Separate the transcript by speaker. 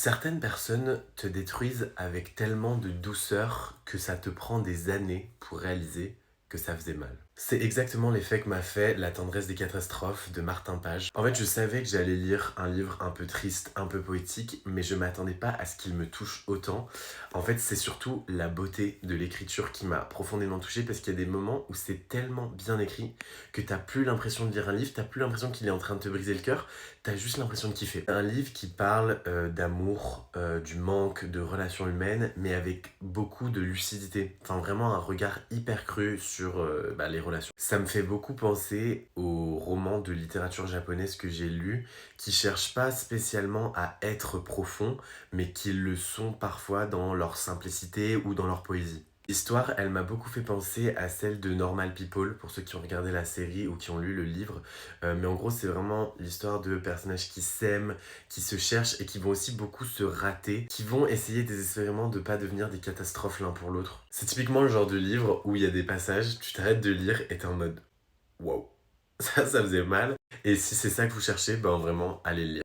Speaker 1: Certaines personnes te détruisent avec tellement de douceur que ça te prend des années pour réaliser que ça faisait mal. C'est exactement l'effet que m'a fait La tendresse des catastrophes de Martin Page. En fait, je savais que j'allais lire un livre un peu triste, un peu poétique, mais je m'attendais pas à ce qu'il me touche autant. En fait, c'est surtout la beauté de l'écriture qui m'a profondément touché parce qu'il y a des moments où c'est tellement bien écrit que t'as plus l'impression de lire un livre, t'as plus l'impression qu'il est en train de te briser le cœur, t'as juste l'impression de kiffer. Un livre qui parle d'amour, du manque de relations humaines, mais avec beaucoup de lucidité. Enfin, vraiment un regard hyper cru sur les relations. Ça me fait beaucoup penser aux romans de littérature japonaise que j'ai lus, qui cherchent pas spécialement à être profonds, mais qui le sont parfois dans leur simplicité ou dans leur poésie. L'histoire, elle m'a beaucoup fait penser à celle de Normal People, pour ceux qui ont regardé la série ou qui ont lu le livre. Mais en gros, c'est vraiment l'histoire de personnages qui s'aiment, qui se cherchent et qui vont aussi beaucoup se rater, qui vont essayer désespérément de pas devenir des catastrophes l'un pour l'autre. C'est typiquement le genre de livre où il y a des passages, tu t'arrêtes de lire et t'es en mode waouh, ça faisait mal. Et si c'est ça que vous cherchez, ben vraiment, allez le lire.